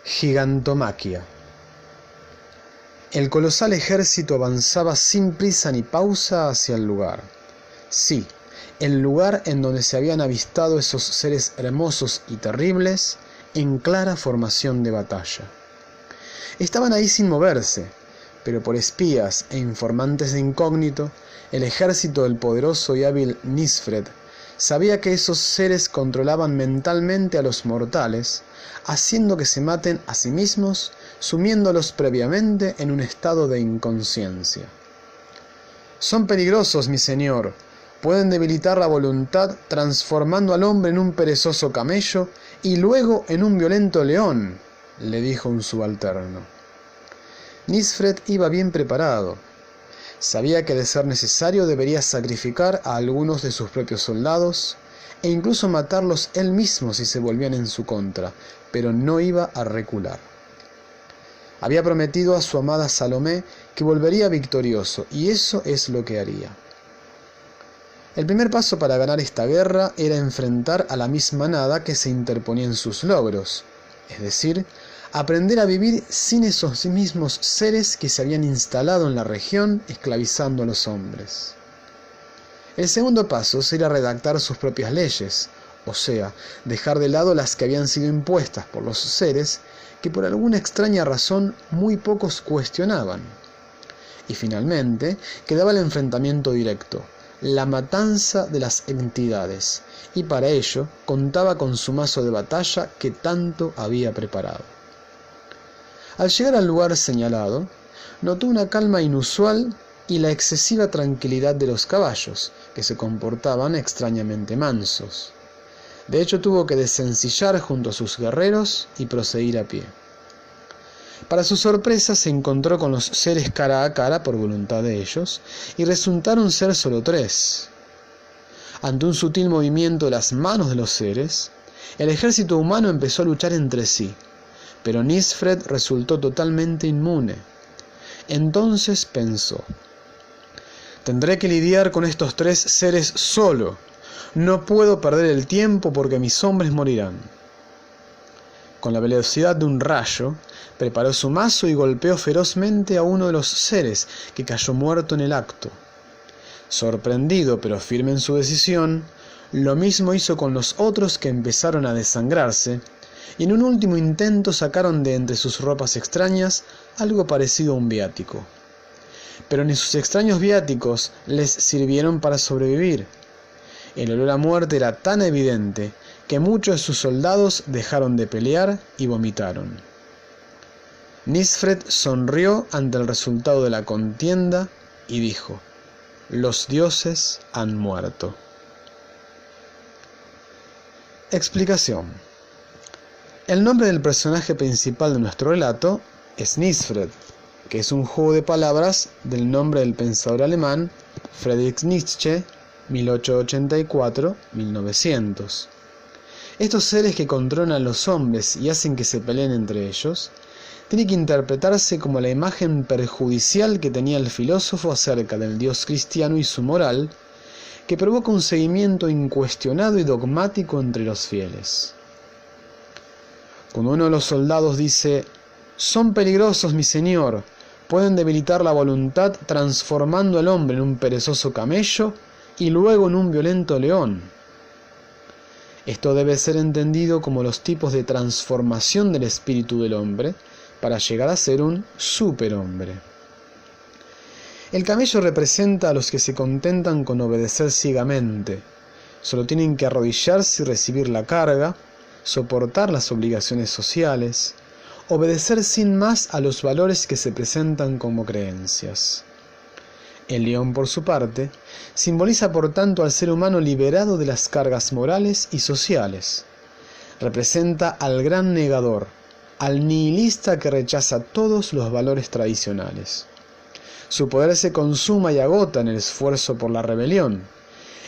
Gigantomaquia. El colosal ejército avanzaba sin prisa ni pausa hacia el lugar. Sí, el lugar en donde se habían avistado esos seres hermosos y terribles en clara formación de batalla. Estaban ahí sin moverse, pero por espías e informantes de incógnito, el ejército del poderoso y hábil Nisfred sabía que esos seres controlaban mentalmente a los mortales, haciendo que se maten a sí mismos, sumiéndolos previamente en un estado de inconsciencia. «Son peligrosos, mi señor. Pueden debilitar la voluntad transformando al hombre en un perezoso camello y luego en un violento león», le dijo un subalterno. Nisfred iba bien preparado. Sabía que de ser necesario debería sacrificar a algunos de sus propios soldados e incluso matarlos él mismo si se volvían en su contra, pero no iba a recular. Había prometido a su amada Salomé que volvería victorioso, y eso es lo que haría. El primer paso para ganar esta guerra era enfrentar a la misma nada que se interponía en sus logros, es decir, aprender a vivir sin esos mismos seres que se habían instalado en la región esclavizando a los hombres. El segundo paso sería redactar sus propias leyes, o sea, dejar de lado las que habían sido impuestas por los seres que por alguna extraña razón muy pocos cuestionaban. Y finalmente quedaba el enfrentamiento directo, la matanza de las entidades, y para ello contaba con su mazo de batalla que tanto había preparado. Al llegar al lugar señalado, notó una calma inusual y la excesiva tranquilidad de los caballos, que se comportaban extrañamente mansos. De hecho, tuvo que desensillar junto a sus guerreros y proseguir a pie. Para su sorpresa, se encontró con los seres cara a cara por voluntad de ellos, y resultaron ser solo 3. Ante un sutil movimiento de las manos de los seres, el ejército humano empezó a luchar entre sí, pero Nisfred resultó totalmente inmune. Entonces pensó: «Tendré que lidiar con estos 3 seres solo. No puedo perder el tiempo porque mis hombres morirán». Con la velocidad de un rayo, preparó su mazo y golpeó ferozmente a uno de los seres, que cayó muerto en el acto. Sorprendido pero firme en su decisión, lo mismo hizo con los otros, que empezaron a desangrarse, y en un último intento sacaron de entre sus ropas extrañas algo parecido a un viático. Pero ni sus extraños viáticos les sirvieron para sobrevivir. El olor a muerte era tan evidente que muchos de sus soldados dejaron de pelear y vomitaron. Nisfred sonrió ante el resultado de la contienda y dijo: «Los dioses han muerto». Explicación. El nombre del personaje principal de nuestro relato es Nisfred, que es un juego de palabras del nombre del pensador alemán Friedrich Nietzsche, 1884-1900. Estos seres que controlan a los hombres y hacen que se peleen entre ellos, tiene que interpretarse como la imagen perjudicial que tenía el filósofo acerca del Dios cristiano y su moral, que provoca un seguimiento incuestionado y dogmático entre los fieles. Cuando uno de los soldados dice: «Son peligrosos, mi señor, pueden debilitar la voluntad transformando al hombre en un perezoso camello y luego en un violento león», esto debe ser entendido como los tipos de transformación del espíritu del hombre para llegar a ser un superhombre. El camello representa a los que se contentan con obedecer ciegamente. Solo tienen que arrodillarse y recibir la carga, soportar las obligaciones sociales, obedecer sin más a los valores que se presentan como creencias. El león, por su parte, simboliza por tanto al ser humano liberado de las cargas morales y sociales. Representa al gran negador, al nihilista que rechaza todos los valores tradicionales. Su poder se consuma y agota en el esfuerzo por la rebelión.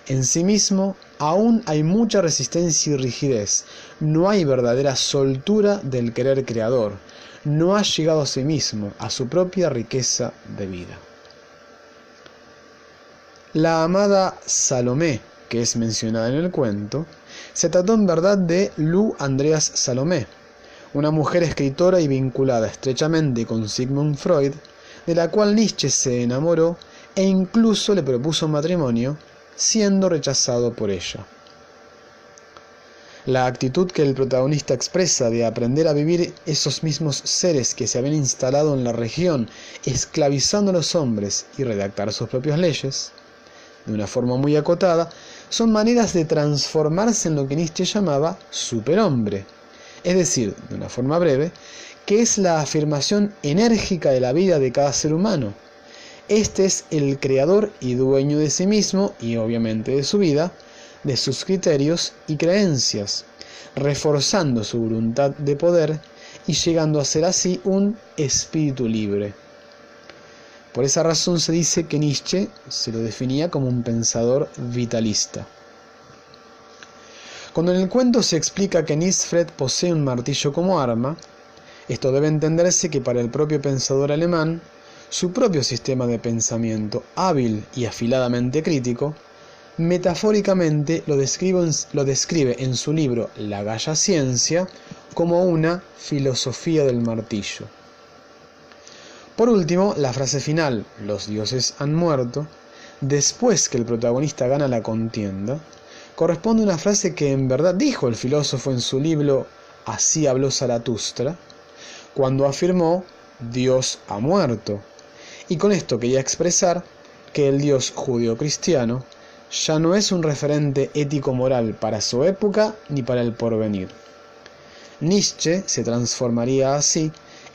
En sí mismo aún hay mucha resistencia y rigidez. No hay verdadera soltura del querer creador. No ha llegado a sí mismo, a su propia riqueza de vida. La amada Salomé, que es mencionada en el cuento, se trató en verdad de Lou Andreas Salomé, una mujer escritora y vinculada estrechamente con Sigmund Freud, de la cual Nietzsche se enamoró e incluso le propuso matrimonio, siendo rechazado por ella. La actitud que el protagonista expresa de aprender a vivir esos mismos seres que se habían instalado en la región, esclavizando a los hombres y redactar sus propias leyes, de una forma muy acotada, son maneras de transformarse en lo que Nietzsche llamaba superhombre, es decir, de una forma breve, que es la afirmación enérgica de la vida de cada ser humano. Este es el creador y dueño de sí mismo y obviamente de su vida, de sus criterios y creencias, reforzando su voluntad de poder y llegando a ser así un espíritu libre. Por esa razón se dice que Nietzsche se lo definía como un pensador vitalista. Cuando en el cuento se explica que Nisfred posee un martillo como arma, esto debe entenderse que para el propio pensador alemán, su propio sistema de pensamiento hábil y afiladamente crítico, metafóricamente lo describe en su libro La Gaya Ciencia como una filosofía del martillo. Por último, la frase final, los dioses han muerto, después que el protagonista gana la contienda, corresponde a una frase que en verdad dijo el filósofo en su libro Así habló Zaratustra, cuando afirmó Dios ha muerto. Y con esto quería expresar que el Dios judío-cristiano ya no es un referente ético-moral para su época ni para el porvenir. Nietzsche se transformaría así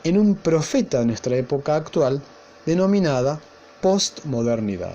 en un profeta de nuestra época actual, denominada postmodernidad.